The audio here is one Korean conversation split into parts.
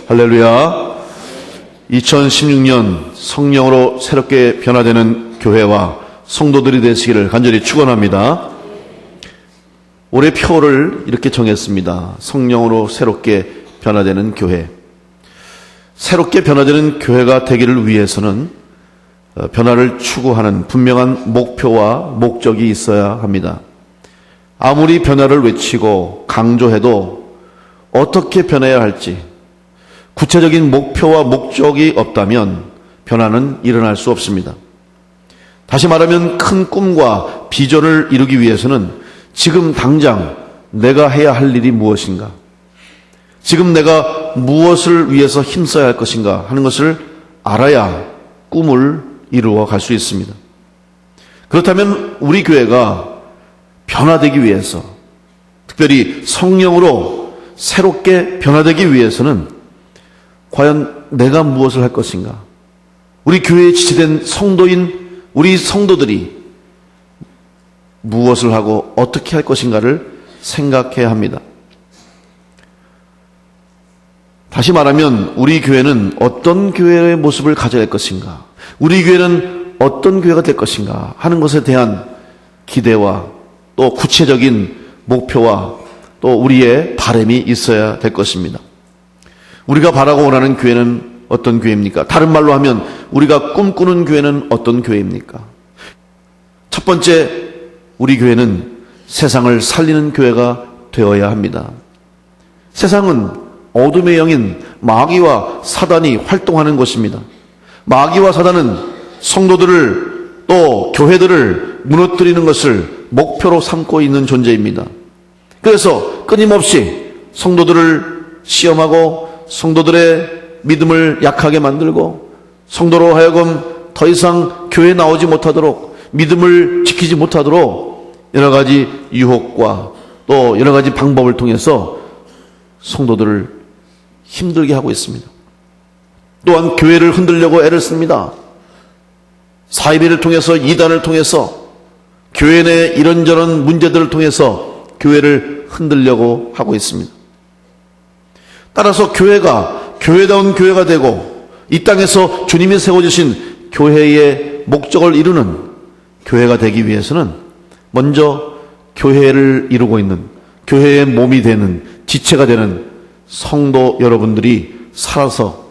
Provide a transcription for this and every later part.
할렐루야. 2016년 성령으로 새롭게 변화되는 교회와 성도들이 되시기를 간절히 축원합니다. 올해 표를 이렇게 정했습니다. 성령으로 새롭게 변화되는 교회. 새롭게 변화되는 교회가 되기를 위해서는 변화를 추구하는 분명한 목표와 목적이 있어야 합니다. 아무리 변화를 외치고 강조해도 어떻게 변해야 할지 구체적인 목표와 목적이 없다면 변화는 일어날 수 없습니다. 다시 말하면 큰 꿈과 비전을 이루기 위해서는 지금 당장 내가 해야 할 일이 무엇인가, 지금 내가 무엇을 위해서 힘써야 할 것인가 하는 것을 알아야 꿈을 이루어 갈 수 있습니다. 그렇다면 우리 교회가 변화되기 위해서, 특별히 성령으로 새롭게 변화되기 위해서는 과연 내가 무엇을 할 것인가? 우리 교회에 지체된 성도인 우리 성도들이 무엇을 하고 어떻게 할 것인가를 생각해야 합니다. 다시 말하면 우리 교회는 어떤 교회의 모습을 가져야 할 것인가? 우리 교회는 어떤 교회가 될 것인가? 하는 것에 대한 기대와 또 구체적인 목표와 또 우리의 바람이 있어야 될 것입니다. 우리가 바라고 원하는 교회는 어떤 교회입니까? 다른 말로 하면 우리가 꿈꾸는 교회는 어떤 교회입니까? 첫 번째, 우리 교회는 세상을 살리는 교회가 되어야 합니다. 세상은 어둠의 영인 마귀와 사단이 활동하는 곳입니다. 마귀와 사단은 성도들을 또 교회들을 무너뜨리는 것을 목표로 삼고 있는 존재입니다. 그래서 끊임없이 성도들을 시험하고 성도들의 믿음을 약하게 만들고 성도로 하여금 더 이상 교회에 나오지 못하도록, 믿음을 지키지 못하도록 여러 가지 유혹과 또 여러 가지 방법을 통해서 성도들을 힘들게 하고 있습니다. 또한 교회를 흔들려고 애를 씁니다. 사이비를 통해서, 이단을 통해서, 교회 내 이런저런 문제들을 통해서 교회를 흔들려고 하고 있습니다. 따라서 교회가 교회다운 교회가 되고 이 땅에서 주님이 세워주신 교회의 목적을 이루는 교회가 되기 위해서는 먼저 교회를 이루고 있는, 교회의 몸이 되는, 지체가 되는 성도 여러분들이 살아서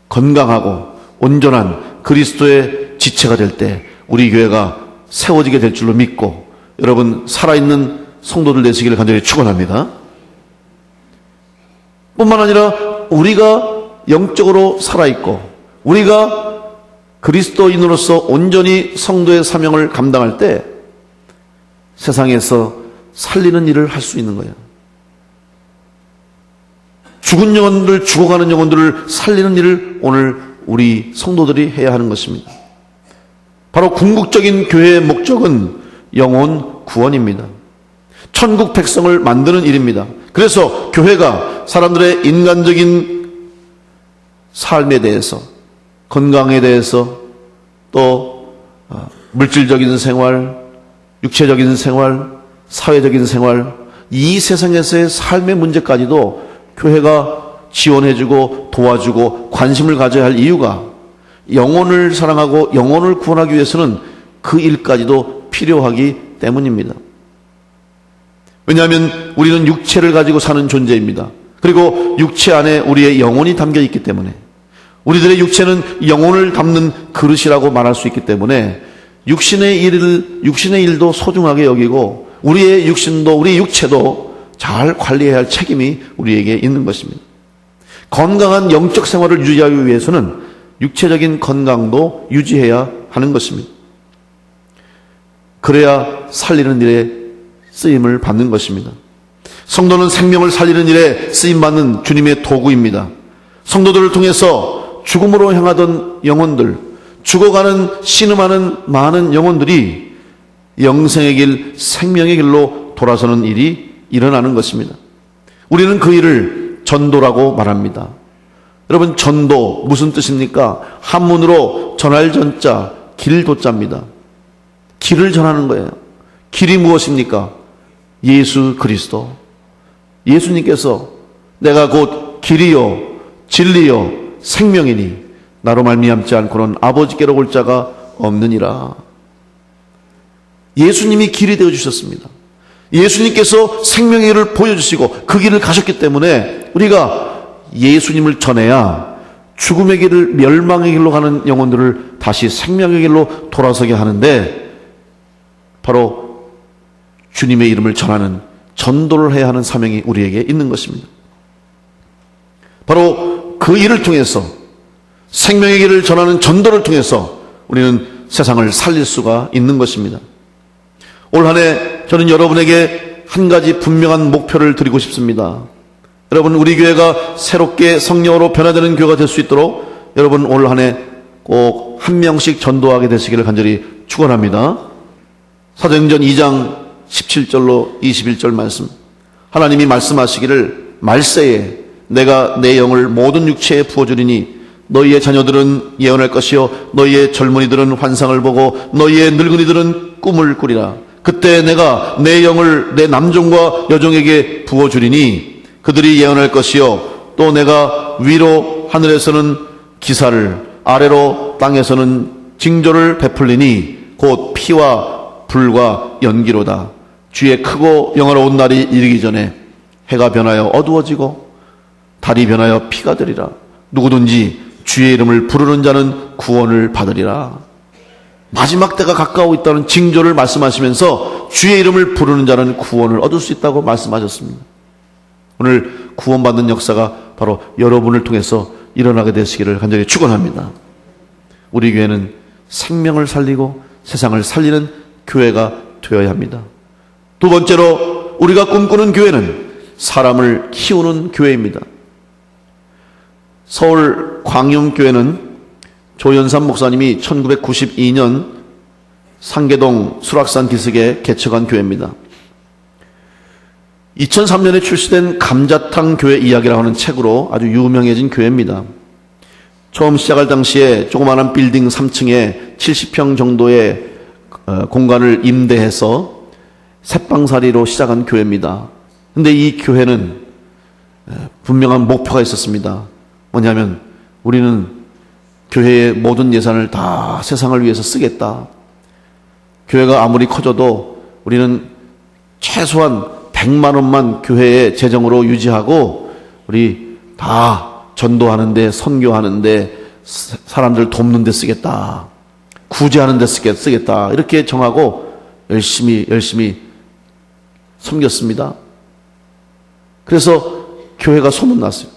건강하고 온전한 그리스도의 지체가 될 때 우리 교회가 세워지게 될 줄로 믿고 여러분 살아있는 성도들 되시기를 간절히 축원합니다. 뿐만 아니라 우리가 영적으로 살아있고 우리가 그리스도인으로서 온전히 성도의 사명을 감당할 때 세상에서 살리는 일을 할 수 있는 거예요. 죽은 영혼들, 죽어가는 영혼들을 살리는 일을 오늘 우리 성도들이 해야 하는 것입니다. 바로 궁극적인 교회의 목적은 영혼 구원입니다. 천국 백성을 만드는 일입니다. 그래서 교회가 사람들의 인간적인 삶에 대해서, 건강에 대해서, 또 물질적인 생활, 육체적인 생활, 사회적인 생활, 이 세상에서의 삶의 문제까지도 교회가 지원해주고 도와주고 관심을 가져야 할 이유가 영혼을 사랑하고 영혼을 구원하기 위해서는 그 일까지도 필요하기 때문입니다. 왜냐하면 우리는 육체를 가지고 사는 존재입니다. 그리고 육체 안에 우리의 영혼이 담겨 있기 때문에 우리들의 육체는 영혼을 담는 그릇이라고 말할 수 있기 때문에 육신의 일도 소중하게 여기고 우리의 육신도, 우리의 육체도 잘 관리해야 할 책임이 우리에게 있는 것입니다. 건강한 영적 생활을 유지하기 위해서는 육체적인 건강도 유지해야 하는 것입니다. 그래야 살리는 일에 쓰임을 받는 것입니다. 성도는 생명을 살리는 일에 쓰임받는 주님의 도구입니다. 성도들을 통해서 죽음으로 향하던 영혼들, 죽어가는 신음하는 많은 영혼들이 영생의 길, 생명의 길로 돌아서는 일이 일어나는 것입니다. 우리는 그 일을 전도라고 말합니다. 여러분, 전도 무슨 뜻입니까? 한문으로 전할 전자, 길도자입니다. 길을 전하는 거예요. 길이 무엇입니까? 예수 그리스도. 예수님께서 내가 곧 길이요 진리요 생명이니 나로 말미암지 않고는 아버지께로 올 자가 없느니라. 예수님이 길이 되어주셨습니다. 예수님께서 생명의 길을 보여주시고 그 길을 가셨기 때문에 우리가 예수님을 전해야 죽음의 길을, 멸망의 길로 가는 영혼들을 다시 생명의 길로 돌아서게 하는데, 바로 주님의 이름을 전하는 전도를 해야 하는 사명이 우리에게 있는 것입니다. 바로 그 일을 통해서, 생명의 길을 전하는 전도를 통해서 우리는 세상을 살릴 수가 있는 것입니다. 올 한 해 저는 여러분에게 한 가지 분명한 목표를 드리고 싶습니다. 여러분, 우리 교회가 새롭게 성령으로 변화되는 교회가 될 수 있도록 여러분 올 한 해 꼭 한 명씩 전도하게 되시기를 간절히 축원합니다. 사도행전 2장 17절로 21절 말씀, 하나님이 말씀하시기를 말세에 내가 내 영을 모든 육체에 부어주리니 너희의 자녀들은 예언할 것이요 너희의 젊은이들은 환상을 보고 너희의 늙은이들은 꿈을 꾸리라. 그때 내가 내 영을 내 남종과 여종에게 부어주리니 그들이 예언할 것이요 또 내가 위로 하늘에서는 기사를 아래로 땅에서는 징조를 베풀리니 곧 피와 불과 연기로다. 주의 크고 영화로운 날이 이르기 전에 해가 변하여 어두워지고 달이 변하여 피가 되리라. 누구든지 주의 이름을 부르는 자는 구원을 받으리라. 마지막 때가 가까워 있다는 징조를 말씀하시면서 주의 이름을 부르는 자는 구원을 얻을 수 있다고 말씀하셨습니다. 오늘 구원받는 역사가 바로 여러분을 통해서 일어나게 되시기를 간절히 축원합니다. 우리 교회는 생명을 살리고 세상을 살리는 교회가 되어야 합니다. 두 번째로 우리가 꿈꾸는 교회는 사람을 키우는 교회입니다. 서울 광영교회는 조연삼 목사님이 1992년 상계동 수락산 기슭에 개척한 교회입니다. 2003년에 출시된 감자탕 교회 이야기라고 하는 책으로 아주 유명해진 교회입니다. 처음 시작할 당시에 조그마한 빌딩 3층에 70평 정도의 공간을 임대해서 셋방살이로 시작한 교회입니다. 그런데 이 교회는 분명한 목표가 있었습니다. 뭐냐면 우리는 교회의 모든 예산을 다 세상을 위해서 쓰겠다. 교회가 아무리 커져도 우리는 최소한 100만 원만 교회의 재정으로 유지하고 우리 다 전도하는데, 선교하는데, 사람들 돕는 데 쓰겠다. 구제하는 데 쓰겠다. 이렇게 정하고 열심히 섬겼습니다. 그래서 교회가 소문났어요.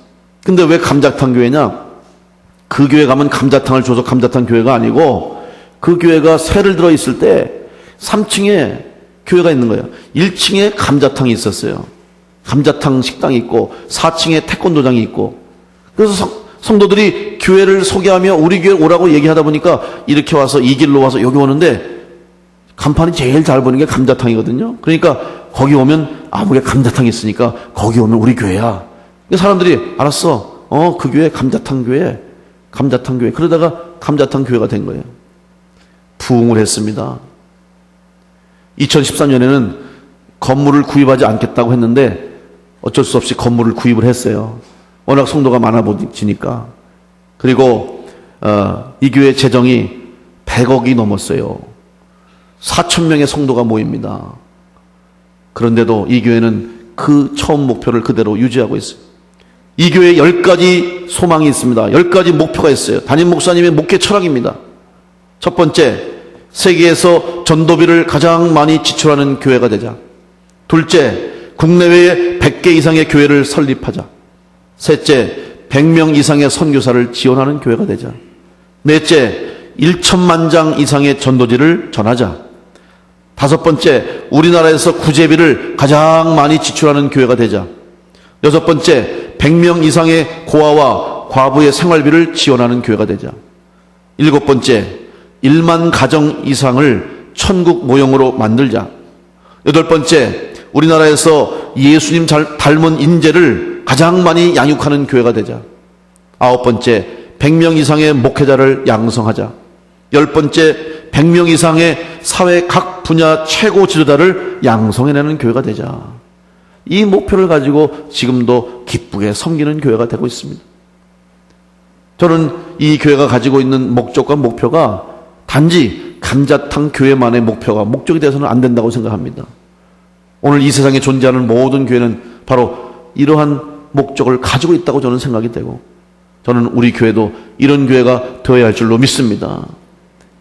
근데 왜 감자탕 교회냐? 그 교회 가면 감자탕을 줘서 감자탕 교회가 아니고 그 교회가 새를 들어 있을 때 3층에 교회가 있는 거예요. 1층에 감자탕이 있었어요. 감자탕 식당이 있고 4층에 태권도장이 있고, 그래서 성도들이 교회를 소개하며 우리 교회 오라고 얘기하다 보니까 이렇게 와서 이 길로 와서 여기 오는데 간판이 제일 잘 보이는 게 감자탕이거든요. 그러니까 거기 오면 아무리 감자탕이 있으니까 거기 오면 우리 교회야. 사람들이 알았어. 그 교회 감자탕 교회. 그러다가 감자탕 교회가 된 거예요. 부흥을 했습니다. 2013년에는 건물을 구입하지 않겠다고 했는데 어쩔 수 없이 건물을 구입을 했어요. 워낙 성도가 많아지니까. 그리고 이 교회 재정이 100억이 넘었어요. 4,000명의 성도가 모입니다. 그런데도 이 교회는 그 처음 목표를 그대로 유지하고 있어요. 이 교회에 10가지 소망이 있습니다. 10가지 목표가 있어요. 담임 목사님의 목회 철학입니다. 첫 번째, 세계에서 전도비를 가장 많이 지출하는 교회가 되자. 둘째, 국내외에 100개 이상의 교회를 설립하자. 셋째, 100명 이상의 선교사를 지원하는 교회가 되자. 넷째, 1천만 장 이상의 전도지를 전하자. 다섯 번째, 우리나라에서 구제비를 가장 많이 지출하는 교회가 되자. 여섯 번째, 100명 이상의 고아와 과부의 생활비를 지원하는 교회가 되자. 일곱 번째, 1만 가정 이상을 천국 모형으로 만들자. 여덟 번째, 우리나라에서 예수님 닮은 인재를 가장 많이 양육하는 교회가 되자. 아홉 번째, 100명 이상의 목회자를 양성하자. 열 번째, 100명 이상의 사회 각 분야 최고 지도자를 양성해내는 교회가 되자. 이 목표를 가지고 지금도 기쁘게 섬기는 교회가 되고 있습니다. 저는 이 교회가 가지고 있는 목적과 목표가 단지 감자탕 교회만의 목적이 되어서는 안 된다고 생각합니다. 오늘 이 세상에 존재하는 모든 교회는 바로 이러한 목적을 가지고 있다고 저는 생각이 되고, 저는 우리 교회도 이런 교회가 되어야 할 줄로 믿습니다.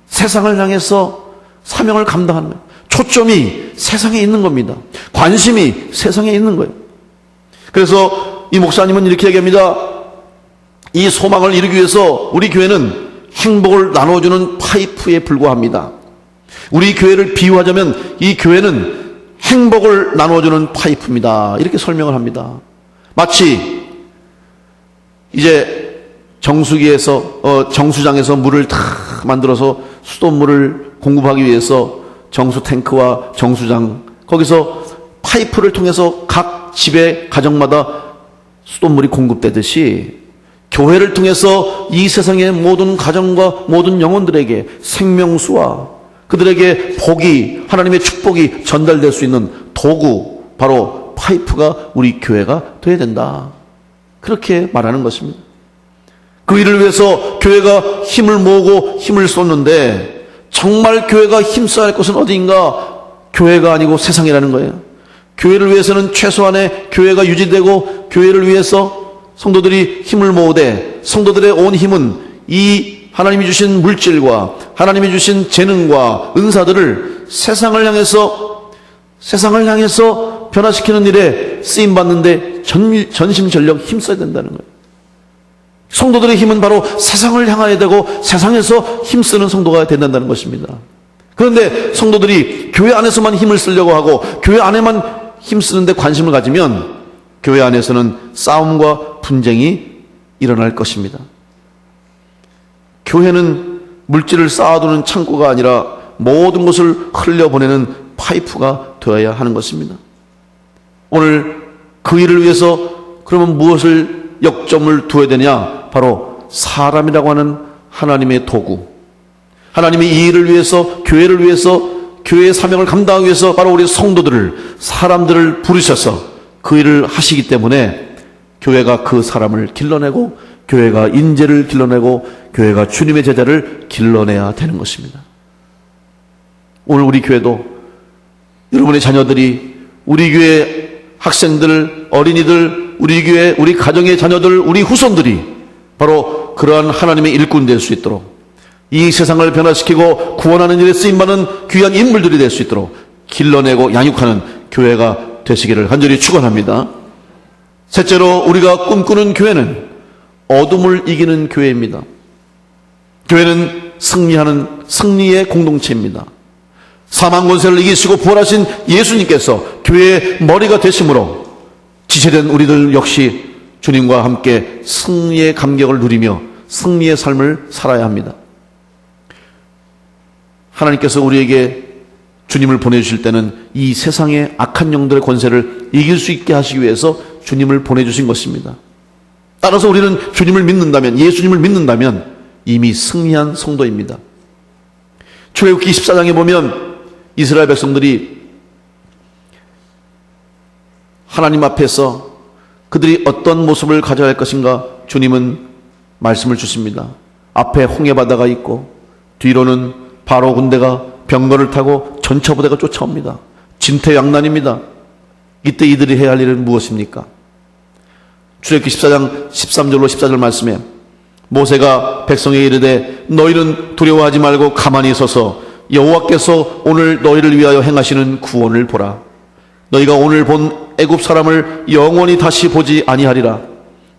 세상을 향해서 사명을 감당하는 거예요. 초점이 세상에 있는 겁니다. 관심이 세상에 있는 거예요. 그래서 이 목사님은 이렇게 얘기합니다. 이 소망을 이루기 위해서 우리 교회는 행복을 나눠주는 파이프에 불과합니다. 우리 교회를 비유하자면 이 교회는 행복을 나눠주는 파이프입니다. 이렇게 설명을 합니다. 마치 이제 정수장에서 물을 다 만들어서 수돗물을 공급하기 위해서 정수 탱크와 정수장, 거기서 파이프를 통해서 각 집의 가정마다 수돗물이 공급되듯이 교회를 통해서 이 세상의 모든 가정과 모든 영혼들에게 생명수와 그들에게 복이, 하나님의 축복이 전달될 수 있는 도구, 바로 파이프가 우리 교회가 되어야 된다. 그렇게 말하는 것입니다. 그 일을 위해서 교회가 힘을 모으고 힘을 쏟는데, 정말 교회가 힘써야 할 것은 어디인가? 교회가 아니고 세상이라는 거예요. 교회를 위해서는 최소한의 교회가 유지되고, 교회를 위해서 성도들이 힘을 모으되, 성도들의 온 힘은 이 하나님이 주신 물질과 하나님이 주신 재능과 은사들을 세상을 향해서 변화시키는 일에 쓰임받는데 전심전력 힘써야 된다는 거예요. 성도들의 힘은 바로 세상을 향하여야 되고 세상에서 힘쓰는 성도가 된다는 것입니다. 그런데 성도들이 교회 안에서만 힘을 쓰려고 하고 교회 안에만 힘쓰는데 관심을 가지면 교회 안에서는 싸움과 분쟁이 일어날 것입니다. 교회는 물질을 쌓아두는 창고가 아니라 모든 것을 흘려보내는 파이프가 되어야 하는 것입니다. 오늘 그 일을 위해서 그러면 무엇을 역점을 두어야 되냐? 바로 사람이라고 하는 하나님의 도구, 하나님이 이 일을 위해서, 교회를 위해서, 교회의 사명을 감당하기 위해서 바로 우리 성도들을, 사람들을 부르셔서 그 일을 하시기 때문에 교회가 그 사람을 길러내고, 교회가 인재를 길러내고, 교회가 주님의 제자를 길러내야 되는 것입니다. 오늘 우리 교회도 여러분의 자녀들이, 우리 교회 학생들, 어린이들, 우리 교회, 우리 가정의 자녀들, 우리 후손들이 바로 그러한 하나님의 일꾼 될 수 있도록, 이 세상을 변화시키고 구원하는 일에 쓰임받는 귀한 인물들이 될 수 있도록 길러내고 양육하는 교회가 되시기를 간절히 축원합니다. 셋째로, 우리가 꿈꾸는 교회는 어둠을 이기는 교회입니다. 교회는 승리의 공동체입니다. 사망 권세를 이기시고 부활하신 예수님께서 교회의 머리가 되심으로 지체된 우리들 역시 주님과 함께 승리의 감격을 누리며 승리의 삶을 살아야 합니다. 하나님께서 우리에게 주님을 보내주실 때는 이 세상의 악한 영들의 권세를 이길 수 있게 하시기 위해서 주님을 보내주신 것입니다. 따라서 우리는 주님을 믿는다면, 예수님을 믿는다면 이미 승리한 성도입니다. 출애굽기 14장에 보면 이스라엘 백성들이 하나님 앞에서 그들이 어떤 모습을 가져야 할 것인가, 주님은 말씀을 주십니다. 앞에 홍해바다가 있고 뒤로는 바로 군대가 병거를 타고 전차부대가 쫓아옵니다. 진퇴양난입니다. 이때 이들이 해야 할 일은 무엇입니까? 출애굽기 14장 13절로 14절 말씀에 모세가 백성에게 이르되 너희는 두려워하지 말고 가만히 서서 여호와께서 오늘 너희를 위하여 행하시는 구원을 보라. 너희가 오늘 본 애굽 사람을 영원히 다시 보지 아니하리라.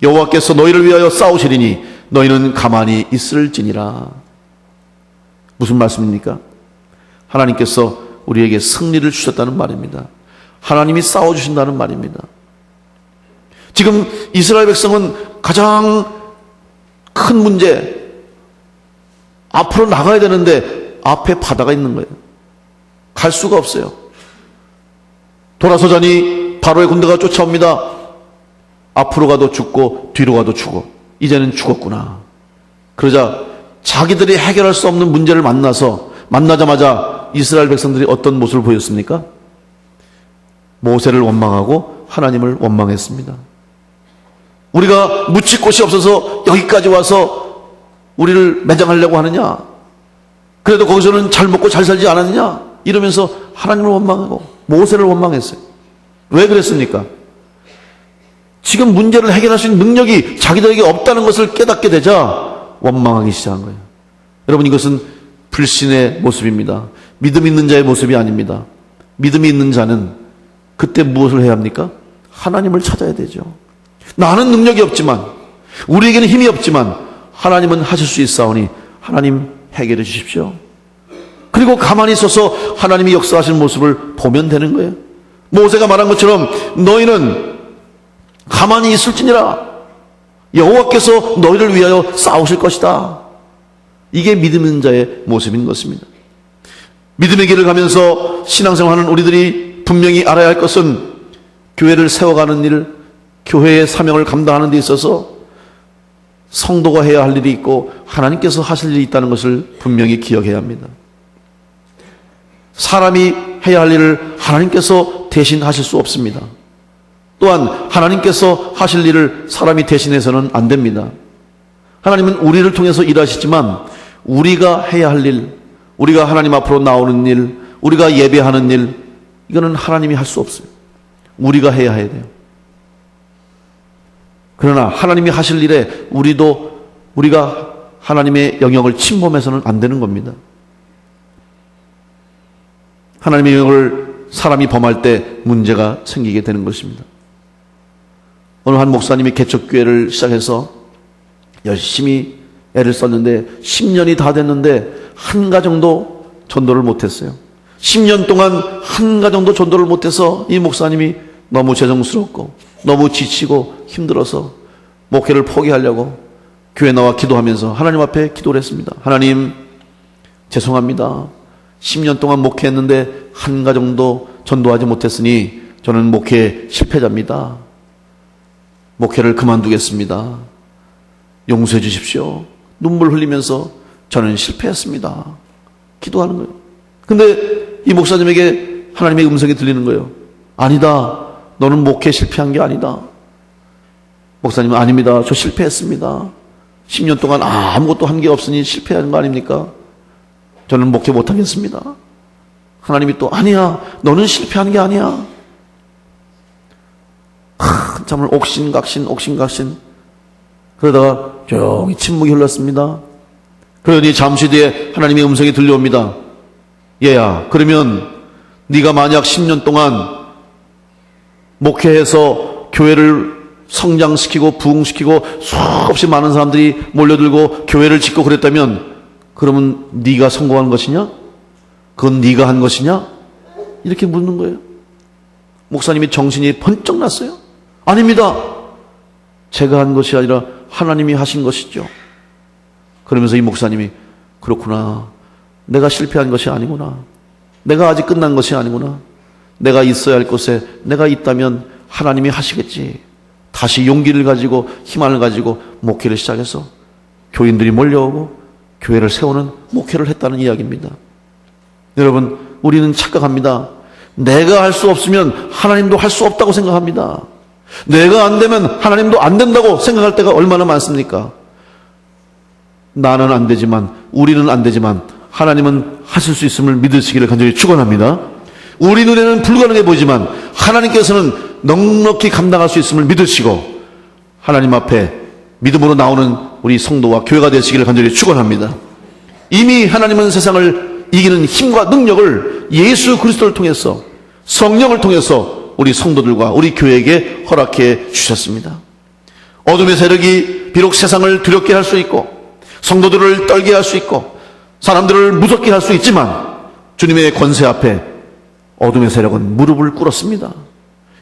여호와께서 너희를 위하여 싸우시리니 너희는 가만히 있을지니라. 무슨 말씀입니까? 하나님께서 우리에게 승리를 주셨다는 말입니다. 하나님이 싸워주신다는 말입니다. 지금 이스라엘 백성은 가장 큰 문제, 앞으로 나가야 되는데 앞에 바다가 있는 거예요. 갈 수가 없어요. 돌아서자니 바로의 군대가 쫓아옵니다. 앞으로 가도 죽고 뒤로 가도 죽어. 이제는 죽었구나. 그러자 자기들이 해결할 수 없는 문제를 만나자마자 이스라엘 백성들이 어떤 모습을 보였습니까? 모세를 원망하고 하나님을 원망했습니다. 우리가 묻힐 곳이 없어서 여기까지 와서 우리를 매장하려고 하느냐? 그래도 거기서는 잘 먹고 잘 살지 않았느냐? 이러면서 하나님을 원망하고 모세를 원망했어요. 왜 그랬습니까? 지금 문제를 해결할 수 있는 능력이 자기들에게 없다는 것을 깨닫게 되자 원망하기 시작한 거예요. 여러분, 이것은 불신의 모습입니다. 믿음 있는 자의 모습이 아닙니다. 믿음이 있는 자는 그때 무엇을 해야 합니까? 하나님을 찾아야 되죠. 나는 능력이 없지만, 우리에게는 힘이 없지만 하나님은 하실 수 있사오니 하나님 해결해 주십시오. 그리고 가만히 있어서 하나님이 역사하시는 모습을 보면 되는 거예요. 모세가 말한 것처럼 너희는 가만히 있을지니라 여호와께서 너희를 위하여 싸우실 것이다. 이게 믿음 있는 자의 모습인 것입니다. 믿음의 길을 가면서 신앙생활하는 우리들이 분명히 알아야 할 것은 교회를 세워가는 일, 교회의 사명을 감당하는 데 있어서 성도가 해야 할 일이 있고 하나님께서 하실 일이 있다는 것을 분명히 기억해야 합니다. 사람이 해야 할 일을 하나님께서 대신 하실 수 없습니다. 또한 하나님께서 하실 일을 사람이 대신해서는 안 됩니다. 하나님은 우리를 통해서 일하시지만 우리가 해야 할 일, 우리가 하나님 앞으로 나오는 일, 우리가 예배하는 일, 이거는 하나님이 할 수 없어요. 우리가 해야 돼요. 그러나 하나님이 하실 일에 우리가 하나님의 영역을 침범해서는 안 되는 겁니다. 하나님의 영역을 사람이 범할 때 문제가 생기게 되는 것입니다. 오늘 한 목사님이 개척교회를 시작해서 열심히 애를 썼는데 10년이 다 됐는데 한 가정도 전도를 못했어요. 10년 동안 한 가정도 전도를 못해서 이 목사님이 너무 죄송스럽고 너무 지치고 힘들어서 목회를 포기하려고 교회 나와 기도하면서 하나님 앞에 기도를 했습니다. 하나님, 죄송합니다. 10년 동안 목회했는데 한 가정도 전도하지 못했으니 저는 목회 실패자입니다. 목회를 그만두겠습니다. 용서해 주십시오. 눈물 흘리면서 저는 실패했습니다. 기도하는 거예요. 근데 이 목사님에게 하나님의 음성이 들리는 거예요. 아니다. 너는 목회 실패한 게 아니다. 목사님은 아닙니다. 저 실패했습니다. 10년 동안 아무것도 한 게 없으니 실패한 거 아닙니까? 저는 목회 못하겠습니다. 하나님이 또 아니야. 너는 실패한 게 아니야. 한참을 옥신각신 그러다가 조용히 침묵이 흘렀습니다. 그러니 잠시 뒤에 하나님의 음성이 들려옵니다. 얘야, 그러면 네가 만약 10년 동안 목회해서 교회를 성장시키고 부흥시키고 수없이 많은 사람들이 몰려들고 교회를 짓고 그랬다면 그러면 네가 성공한 것이냐? 그건 네가 한 것이냐? 이렇게 묻는 거예요. 목사님이 정신이 번쩍 났어요. 아닙니다. 제가 한 것이 아니라 하나님이 하신 것이죠. 그러면서 이 목사님이 그렇구나. 내가 실패한 것이 아니구나. 내가 아직 끝난 것이 아니구나. 내가 있어야 할 곳에 내가 있다면 하나님이 하시겠지. 다시 용기를 가지고 희망을 가지고 목회를 시작해서 교인들이 몰려오고 교회를 세우는 목회를 했다는 이야기입니다. 여러분, 우리는 착각합니다. 내가 할 수 없으면 하나님도 할 수 없다고 생각합니다. 내가 안 되면 하나님도 안 된다고 생각할 때가 얼마나 많습니까? 나는 안 되지만, 우리는 안 되지만 하나님은 하실 수 있음을 믿으시기를 간절히 축원합니다. 우리 눈에는 불가능해 보이지만 하나님께서는 넉넉히 감당할 수 있음을 믿으시고 하나님 앞에 믿음으로 나오는 우리 성도와 교회가 되시기를 간절히 축원합니다. 이미 하나님은 세상을 이기는 힘과 능력을 예수 그리스도를 통해서, 성령을 통해서 우리 성도들과 우리 교회에게 허락해 주셨습니다. 어둠의 세력이 비록 세상을 두렵게 할 수 있고 성도들을 떨게 할 수 있고 사람들을 무섭게 할 수 있지만 주님의 권세 앞에 어둠의 세력은 무릎을 꿇었습니다.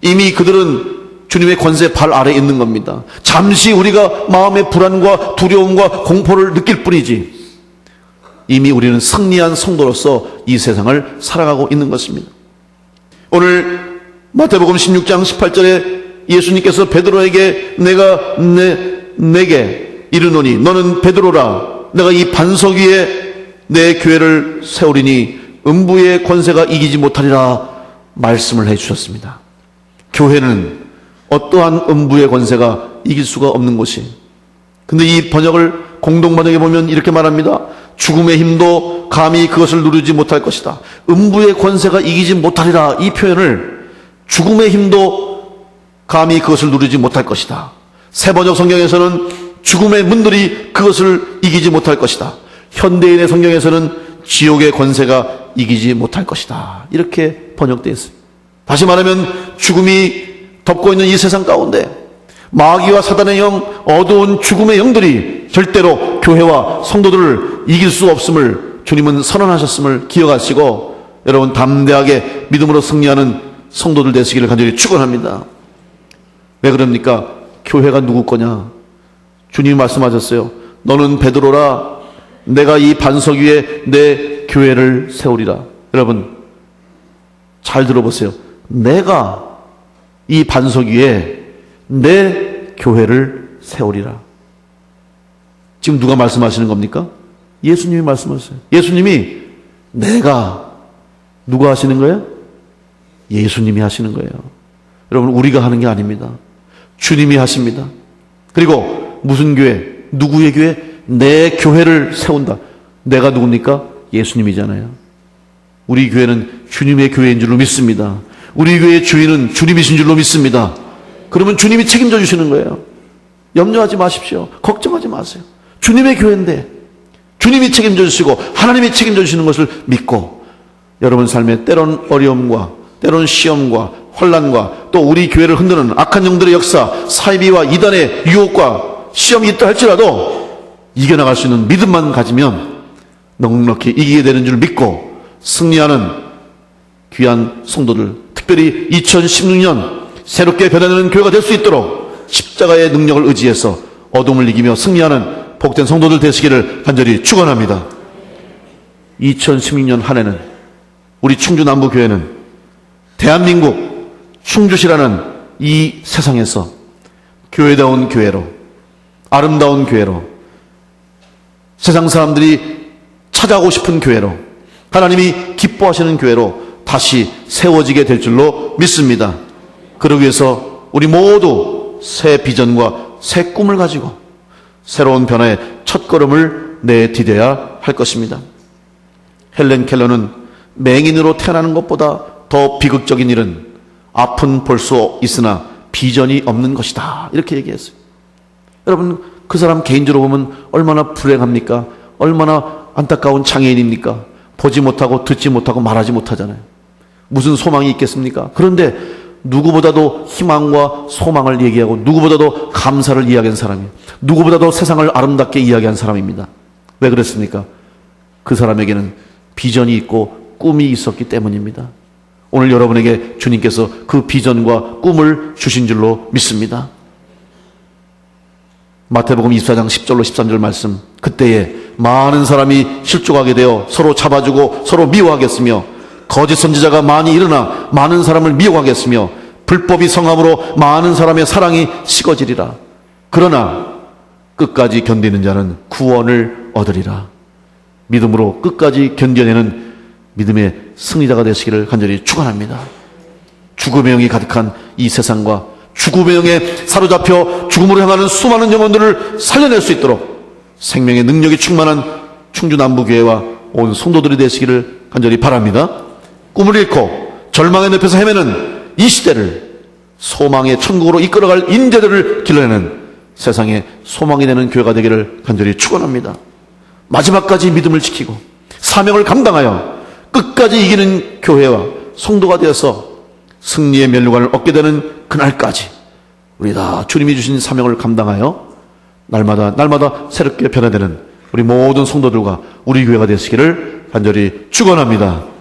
이미 그들은 주님의 권세 발 아래에 있는 겁니다. 잠시 우리가 마음의 불안과 두려움과 공포를 느낄 뿐이지 이미 우리는 승리한 성도로서 이 세상을 살아가고 있는 것입니다. 오늘 마태복음 16장 18절에 예수님께서 베드로에게 내가 내게 이르노니 너는 베드로라. 내가 이 반석 위에 내 교회를 세우리니 음부의 권세가 이기지 못하리라 말씀을 해주셨습니다. 교회는 어떠한 음부의 권세가 이길 수가 없는 곳이, 근데 이 번역을 공동 번역에 보면 이렇게 말합니다. 죽음의 힘도 감히 그것을 누르지 못할 것이다. 음부의 권세가 이기지 못하리라. 이 표현을 죽음의 힘도 감히 그것을 누르지 못할 것이다. 새 번역 성경에서는 죽음의 문들이 그것을 이기지 못할 것이다. 현대인의 성경에서는 지옥의 권세가 이기지 못할 것이다. 이렇게 번역되어 있습니다. 다시 말하면 죽음이 덮고 있는 이 세상 가운데 마귀와 사단의 영, 어두운 죽음의 영들이 절대로 교회와 성도들을 이길 수 없음을 주님은 선언하셨음을 기억하시고 여러분 담대하게 믿음으로 승리하는 성도들 되시기를 간절히 축원합니다. 왜 그럽니까? 교회가 누구 거냐? 주님이 말씀하셨어요. 너는 베드로라. 내가 이 반석 위에 내 교회를 세우리라. 여러분 잘 들어보세요. 내가 이 반석 위에 내 교회를 세우리라. 지금 누가 말씀하시는 겁니까? 예수님이 말씀하셨어요. 예수님이 내가 누가 하시는 거예요? 예수님이 하시는 거예요. 여러분 우리가 하는 게 아닙니다. 주님이 하십니다. 그리고 무슨 교회? 누구의 교회? 내 교회를 세운다. 내가 누굽니까? 예수님이잖아요. 우리 교회는 주님의 교회인 줄로 믿습니다. 우리 교회의 주인은 주님이신 줄로 믿습니다. 그러면 주님이 책임져 주시는 거예요. 염려하지 마십시오. 걱정하지 마세요. 주님의 교회인데 주님이 책임져 주시고 하나님이 책임져 주시는 것을 믿고 여러분 삶에 때론 어려움과 때론 시험과 혼란과 또 우리 교회를 흔드는 악한 영들의 역사, 사이비와 이단의 유혹과 시험이 있다 할지라도 이겨나갈 수 있는 믿음만 가지면 넉넉히 이기게 되는 줄 믿고 승리하는 귀한 성도들, 특별히 2016년 새롭게 변화되는 교회가 될 수 있도록 십자가의 능력을 의지해서 어둠을 이기며 승리하는 복된 성도들 되시기를 간절히 축원합니다. 2016년 한 해는 우리 충주 남부교회는 대한민국 충주시라는 이 세상에서 교회다운 교회로, 아름다운 교회로, 세상 사람들이 찾아오고 싶은 교회로, 하나님이 기뻐하시는 교회로 다시 세워지게 될 줄로 믿습니다. 그러기 위해서 우리 모두 새 비전과 새 꿈을 가지고 새로운 변화의 첫걸음을 내디뎌야 할 것입니다. 헬렌 켈러는 맹인으로 태어나는 것보다 더 비극적인 일은 앞은 볼 수 있으나 비전이 없는 것이다. 이렇게 얘기했어요. 여러분 그 사람 개인적으로 보면 얼마나 불행합니까? 얼마나 안타까운 장애인입니까? 보지 못하고 듣지 못하고 말하지 못하잖아요. 무슨 소망이 있겠습니까? 그런데 누구보다도 희망과 소망을 얘기하고 누구보다도 감사를 이야기한 사람이에요. 누구보다도 세상을 아름답게 이야기한 사람입니다. 왜 그랬습니까? 그 사람에게는 비전이 있고 꿈이 있었기 때문입니다. 오늘 여러분에게 주님께서 그 비전과 꿈을 주신 줄로 믿습니다. 마태복음 24장 10절로 13절 말씀, 그때에 많은 사람이 실족하게 되어 서로 잡아주고 서로 미워하겠으며 거짓 선지자가 많이 일어나 많은 사람을 미혹하겠으며 불법이 성함으로 많은 사람의 사랑이 식어지리라. 그러나 끝까지 견디는 자는 구원을 얻으리라. 믿음으로 끝까지 견뎌내는 믿음의 승리자가 되시기를 간절히 축원합니다. 죽음의 영이 가득한 이 세상과 죽음의 영에 사로잡혀 죽음으로 향하는 수많은 영혼들을 살려낼 수 있도록 생명의 능력이 충만한 충주 남부교회와 온 성도들이 되시기를 간절히 바랍니다. 꿈을 잃고 절망의 늪에서 헤매는 이 시대를 소망의 천국으로 이끌어갈 인재들을 길러내는 세상의 소망이 되는 교회가 되기를 간절히 축원합니다. 마지막까지 믿음을 지키고 사명을 감당하여 끝까지 이기는 교회와 성도가 되어서 승리의 면류관을 얻게 되는 그날까지 우리 다 주님이 주신 사명을 감당하여 날마다 새롭게 변화되는 우리 모든 성도들과 우리 교회가 되시기를 간절히 축원합니다.